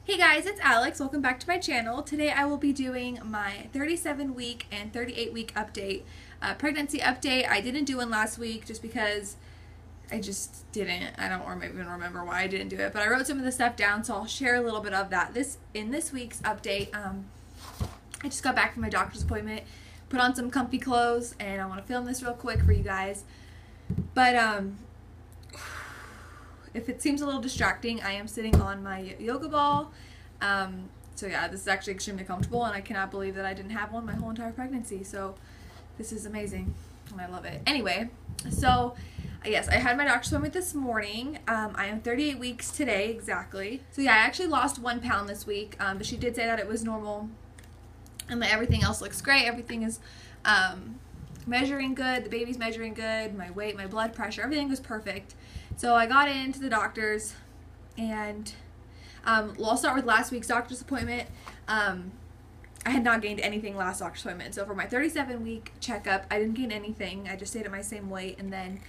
Hey guys, it's Alex. Welcome back to my channel. Today I will be doing my 37-week and 38-week update. Pregnancy update. I didn't do one last week just because I just didn't. I don't even remember why I didn't do it, but I wrote some of the stuff down, so I'll share a little bit of that. In this week's update, I just got back from my doctor's appointment, put on some comfy clothes, and I want to film this real quick for you guys. But if it seems a little distracting, I am sitting on my yoga ball. So yeah, this is actually extremely comfortable, and I cannot believe that I didn't have one my whole entire pregnancy. So this is amazing, and I love it. Anyway, so yes, I had my doctor's appointment this morning. I am 38 weeks today, exactly. So yeah, I actually lost 1 pound this week, but she did say that it was normal, and that everything else looks great. Everything is measuring good. The baby's measuring good. My weight, my blood pressure, everything was perfect. So I got into the doctor's, and I'll start with last week's doctor's appointment. I had not gained anything last doctor's appointment. So for my 37-week checkup, I didn't gain anything. I just stayed at my same weight, and then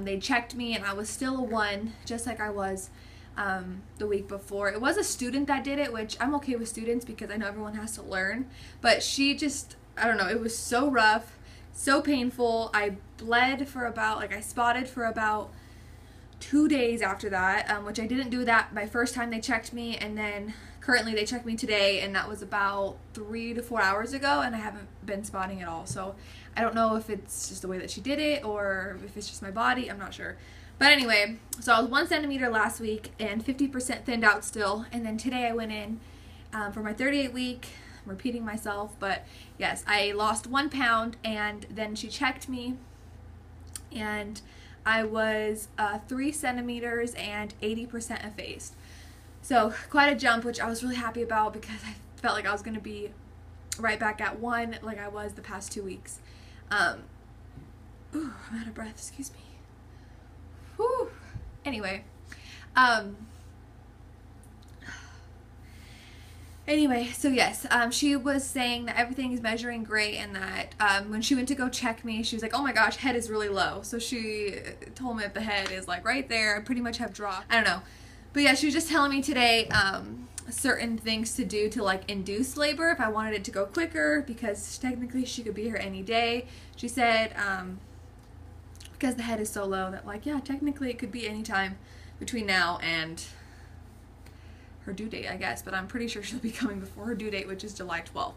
they checked me, and I was still a 1, just like I was the week before. It was a student that did it, which I'm okay with students because I know everyone has to learn. But she just, I don't know, it was so rough, so painful. I bled for about, I spotted for about 2 days after that, which I didn't do that my first time they checked me, and then currently they checked me today, and that was about 3 to 4 hours ago, and I haven't been spotting at all. So I don't know if it's just the way that she did it or if it's just my body. I'm not sure. But anyway, so I was 1 centimeter last week and 50% thinned out still, and then today I went in for my 38 week. I'm repeating myself, but yes, I lost 1 pound, and then she checked me, and I was 3 centimeters and 80% effaced. So quite a jump, which I was really happy about because I felt like I was going to be right back at 1 like I was the past 2 weeks. Ooh, I'm out of breath, excuse me. Whew. Anyway, so yes, she was saying that everything is measuring great, and that when she went to go check me, she was like, oh my gosh, head is really low. So she told me that the head is like right there. I pretty much have dropped. I don't know. But yeah, she was just telling me today certain things to do to induce labor if I wanted it to go quicker, because technically she could be here any day. She said because the head is so low that yeah, technically it could be any time between now and her due date, I guess, but I'm pretty sure she'll be coming before her due date, which is July 12th.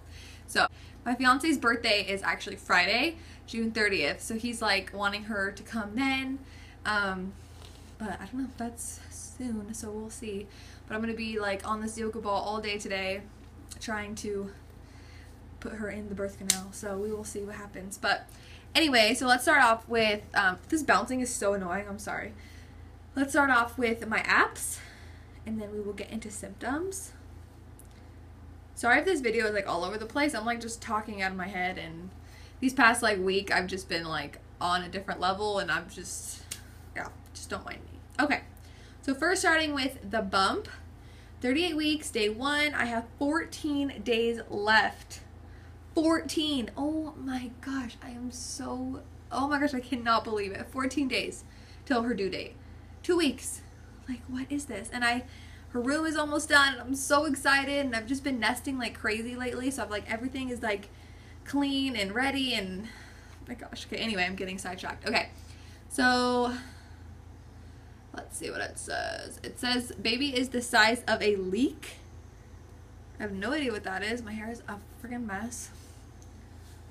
So my fiance's birthday is actually Friday, June 30th, so he's wanting her to come then, but I don't know if that's soon, so we'll see. But I'm gonna be on this yoga ball all day today, trying to put her in the birth canal, so we will see what happens. But anyway, so let's start off with this bouncing is so annoying, I'm sorry. Let's start off with my apps, and then we will get into symptoms. Sorry if this video is all over the place. I'm just talking out of my head, and these past week I've just been on a different level, and I'm just, yeah, just don't mind me. Okay, so first starting with the bump. 38 weeks, day 1. I have 14 days left. 14. Oh my gosh, I am so, oh my gosh, I cannot believe it. 14 days till her due date. 2 weeks. What is this? And her room is almost done, and I'm so excited, and I've just been nesting like crazy lately, so I've everything is clean and ready, and oh my gosh. Okay, anyway, I'm getting sidetracked. Okay, so let's see what it says. It says baby is the size of a leek. I have no idea what that is. My hair is a freaking mess.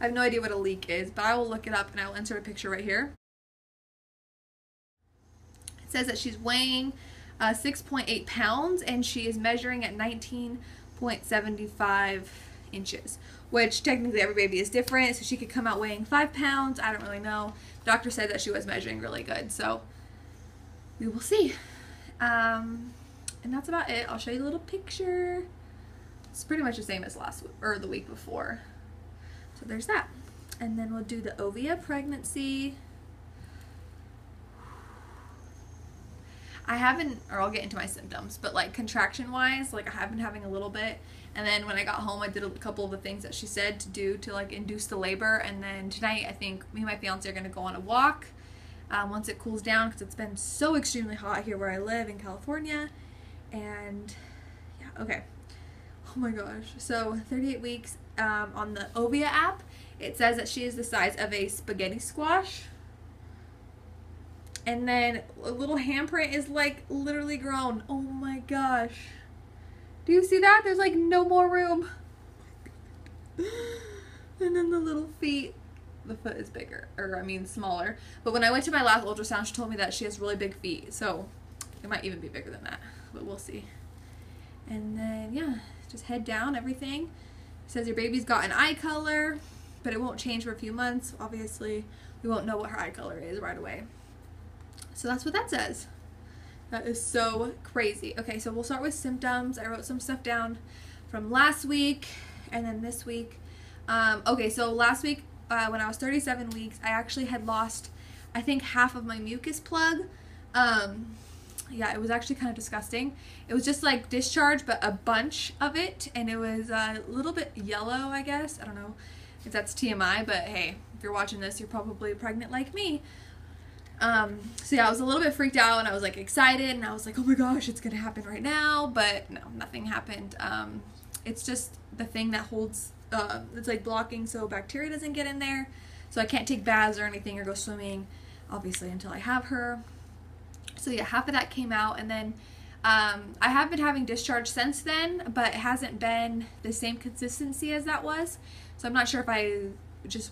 I have no idea what a leek is, but I will look it up, and I will insert a picture right here. It says that she's weighing 6.8 pounds, and she is measuring at 19.75 inches, which technically every baby is different, so she could come out weighing 5 pounds. I don't really know. The doctor said that she was measuring really good, so we will see. And that's about it. I'll show you a little picture. It's pretty much the same as last week, or the week before. So there's that. And then we'll do the Ovia pregnancy. I haven't, or I'll get into my symptoms, but contraction wise, I have been having a little bit, and then when I got home I did a couple of the things that she said to do to induce the labor, and then tonight I think me and my fiance are going to go on a walk once it cools down, because it's been so extremely hot here where I live in California, and yeah, Okay. Oh my gosh. So 38 weeks on the Ovia app, it says that she is the size of a spaghetti squash. And then a little handprint is like literally grown. Oh my gosh. Do you see that? There's like no more room. And then the little feet. The foot is bigger, or I mean smaller. But when I went to my last ultrasound, she told me that she has really big feet. So it might even be bigger than that, but we'll see. And then, yeah, just head down, everything. It says your baby's got an eye color, but it won't change for a few months. Obviously, we won't know what her eye color is right away. So that's what that says. That is so crazy. Okay, so we'll start with symptoms. I wrote some stuff down from last week and then this week. Okay, so last week when I was 37 weeks, I actually had lost, I think, half of my mucus plug. Yeah, it was actually kind of disgusting. It was just like discharge, but a bunch of it, and it was a little bit yellow, I guess. I don't know if that's TMI, but hey, if you're watching this, you're probably pregnant like me. So yeah, I was a little bit freaked out, and I was like excited, and I was like, oh my gosh, it's gonna happen right now, but no, nothing happened. It's just the thing that holds, it's like blocking so bacteria doesn't get in there, so I can't take baths or anything or go swimming, obviously, until I have her. So yeah, half of that came out, and then I have been having discharge since then, but it hasn't been the same consistency as that was, so I'm not sure if I just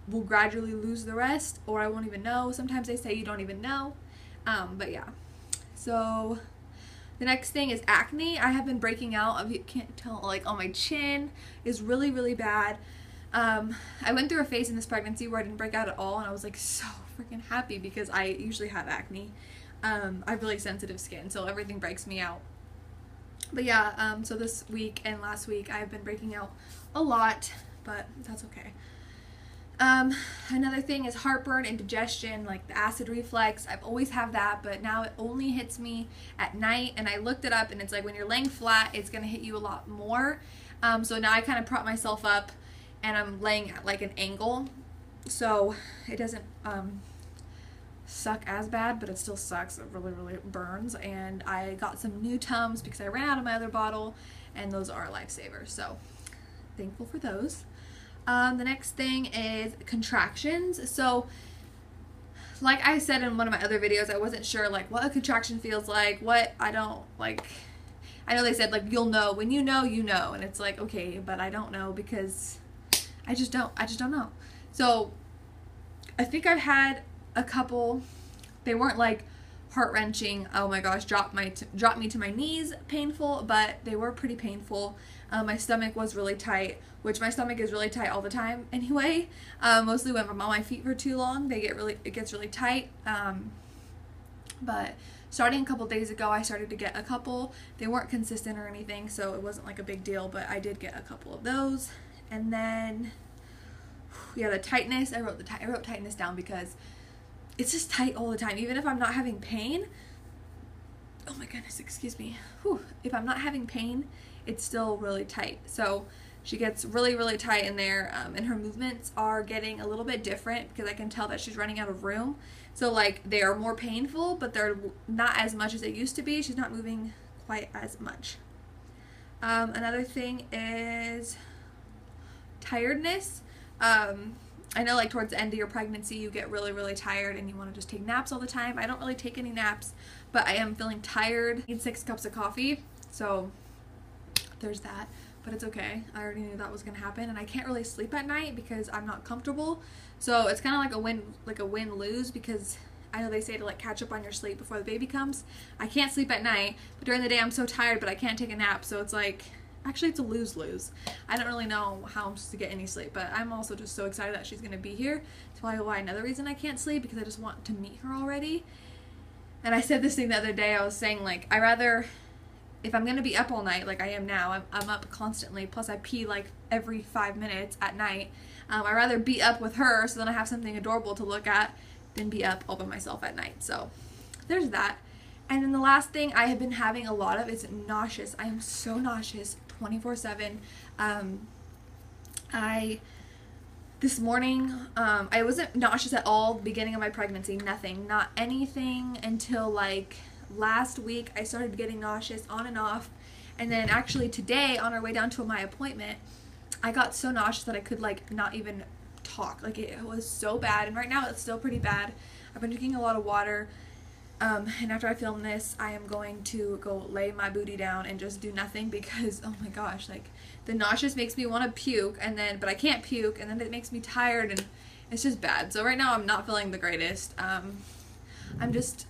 will gradually lose the rest, or I won't even know. Sometimes they say you don't even know, but yeah. So the next thing is acne. I have been breaking out. You can't tell, like on my chin is really, really bad. I went through a phase in this pregnancy where I didn't break out at all, and I was like so freaking happy because I usually have acne. I have really sensitive skin, so everything breaks me out. But yeah, so this week and last week I've been breaking out a lot, but that's okay. Another thing is heartburn, indigestion, like the acid reflux. I've always had that, but now it only hits me at night, and I looked it up, and it's like when you're laying flat, it's going to hit you a lot more. So now I kind of prop myself up, and I'm laying at like an angle, so it doesn't suck as bad, but it still sucks. It really, really burns. And I got some new Tums because I ran out of my other bottle, and those are a lifesaver, so thankful for those. The next thing is contractions. So like I said in one of my other videos, I wasn't sure like what a contraction feels like, what I don't like. I know they said like you'll know when you know, and it's like, okay, but I don't know because I just don't know. So I think I've had a couple. They weren't like heart-wrenching, oh my gosh, drop me to my knees painful, but they were pretty painful. My stomach was really tight, which my stomach is really tight all the time anyway. Mostly when I'm on my feet for too long, it gets really tight. But starting a couple days ago, I started to get a couple. They weren't consistent or anything, so it wasn't like a big deal, but I did get a couple of those. And then, yeah, the tightness, I wrote tightness down because it's just tight all the time, even if I'm not having pain. Oh my goodness, excuse me. Whew. If I'm not having pain, it's still really tight. So she gets really, really tight in there, and her movements are getting a little bit different because I can tell that she's running out of room. So like they are more painful, but they're not as much as they used to be. She's not moving quite as much. Another thing is tiredness. I know like towards the end of your pregnancy you get really, really tired and you want to just take naps all the time. I don't really take any naps, but I am feeling tired. I need 6 cups of coffee, so there's that, but it's okay. I already knew that was gonna happen, and I can't really sleep at night because I'm not comfortable. So it's kind of like a win-lose, because I know they say to like catch up on your sleep before the baby comes. I can't sleep at night, but during the day I'm so tired, but I can't take a nap, so it's like, actually it's a lose-lose. I don't really know how I'm supposed to get any sleep, but I'm also just so excited that she's gonna be here. That's probably why another reason I can't sleep, because I just want to meet her already. And I said this thing the other day, I was saying like, I rather, if I'm gonna be up all night like I am now, I'm up constantly, plus I pee like every 5 minutes at night. I'd rather be up with her so then I have something adorable to look at than be up all by myself at night. So there's that. And then the last thing I have been having a lot of is nauseous. I am so nauseous 24/7. This morning, I wasn't nauseous at all beginning of my pregnancy, nothing, not anything until like last week. I started getting nauseous on and off, And then actually today on our way down to my appointment, I got so nauseous that I could like not even talk. Like it was so bad, and right now it's still pretty bad. I've been drinking a lot of water, and after I film this, I am going to go lay my booty down and just do nothing because, oh my gosh, like the nauseous makes me want to puke, but I can't puke, and then it makes me tired, and it's just bad. So right now I'm not feeling the greatest. I'm just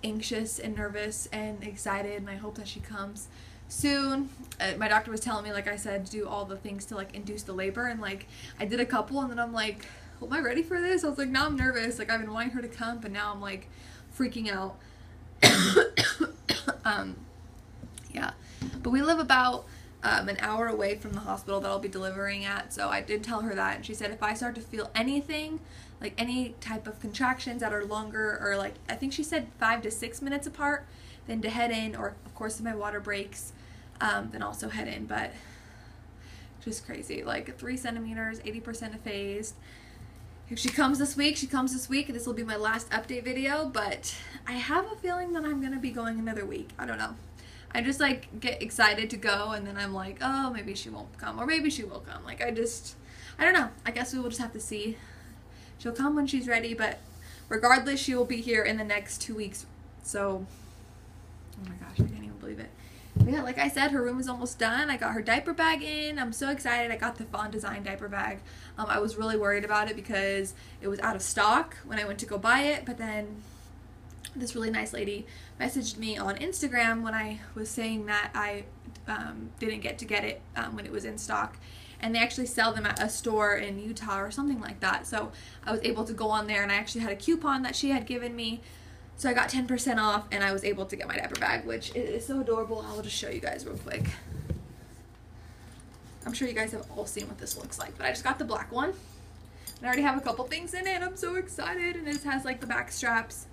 anxious and nervous and excited, and I hope that she comes soon. My doctor was telling me, like I said, to do all the things to like induce the labor, and like I did a couple, and then I'm like, am I ready for this? I was like, now I'm nervous. Like I've been wanting her to come, but now I'm like freaking out. Yeah, but we live about an hour away from the hospital that I'll be delivering at, so I did tell her that, and she said if I start to feel anything, like any type of contractions that are longer, or like I think she said 5 to 6 minutes apart, then to head in, or of course if my water breaks, then also head in. But just crazy, like 3 centimeters, 80% effaced. If she comes this week, she comes this week, and this will be my last update video, but I have a feeling that I'm going to be going another week. I don't know. I just like get excited to go, and then I'm like, oh, maybe she won't come, or maybe she will come. Like I don't know. I guess we will just have to see. She'll come when she's ready, but regardless, she will be here in the next 2 weeks. So, oh my gosh, I can't even believe it. But yeah, like I said, her room is almost done. I got her diaper bag in. I'm so excited. I got the Fawn Design diaper bag. I was really worried about it because it was out of stock when I went to go buy it, but then this really nice lady messaged me on Instagram when I was saying that I didn't get it when it was in stock, and they actually sell them at a store in Utah or something like that. So I was able to go on there, and I actually had a coupon that she had given me, so I got 10% off, and I was able to get my diaper bag, which is so adorable. I will just show you guys real quick. I'm sure you guys have all seen what this looks like, but I just got the black one, and I already have a couple things in it. I'm so excited, and it has like the back straps.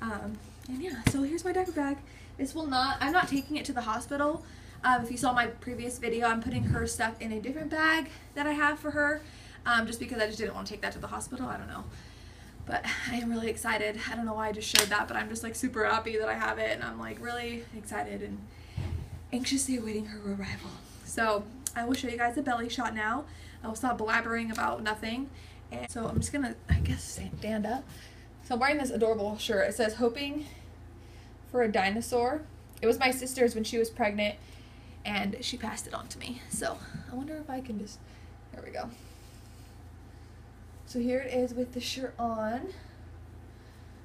And yeah, so here's my diaper bag. I'm not taking it to the hospital. If you saw my previous video, I'm putting her stuff in a different bag that I have for her, just because I just didn't want to take that to the hospital. I don't know. But I am really excited. I don't know why I just showed that, but I'm just like super happy that I have it, and I'm like really excited and anxiously awaiting her arrival. So I will show you guys a belly shot now. I will stop blabbering about nothing. And so I'm just gonna, I guess, stand up. So I'm wearing this adorable shirt. It says, hoping for a dinosaur. It was my sister's when she was pregnant, and she passed it on to me. So I wonder if I can just, there we go. So here it is with the shirt on.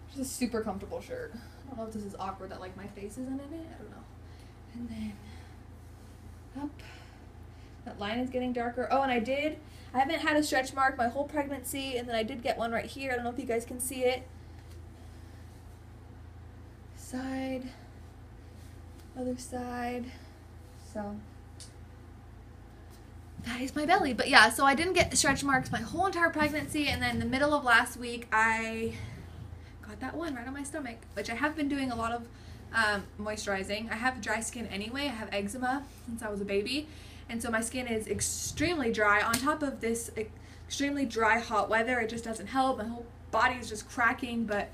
It's a super comfortable shirt. I don't know if this is awkward that like my face isn't in it. I don't know. And then up. That line is getting darker. Oh, and I haven't had a stretch mark my whole pregnancy, and then I did get one right here. I don't know if you guys can see it. Side, other side. So that is my belly. But yeah, so I didn't get stretch marks my whole entire pregnancy, and then in the middle of last week I got that one right on my stomach, which I have been doing a lot of moisturizing. I have dry skin anyway. I have eczema since I was a baby, and so my skin is extremely dry. On top of this extremely dry hot weather, it just doesn't help. My whole body is just cracking, but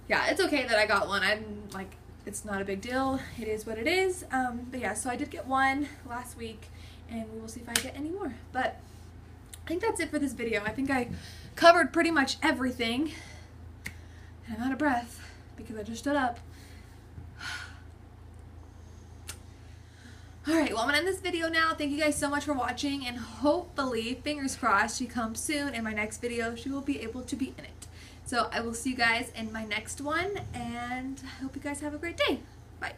yeah, it's okay that I got one. I'm like, it's not a big deal. It is what it is. But yeah, so I did get one last week, and we will see if I get any more. But I think that's it for this video. I think I covered pretty much everything, and I'm out of breath because I just stood up. Alright, well, I'm going to end this video now. Thank you guys so much for watching, and hopefully, fingers crossed, she comes soon. In my next video, she will be able to be in it. So I will see you guys in my next one, and I hope you guys have a great day. Bye.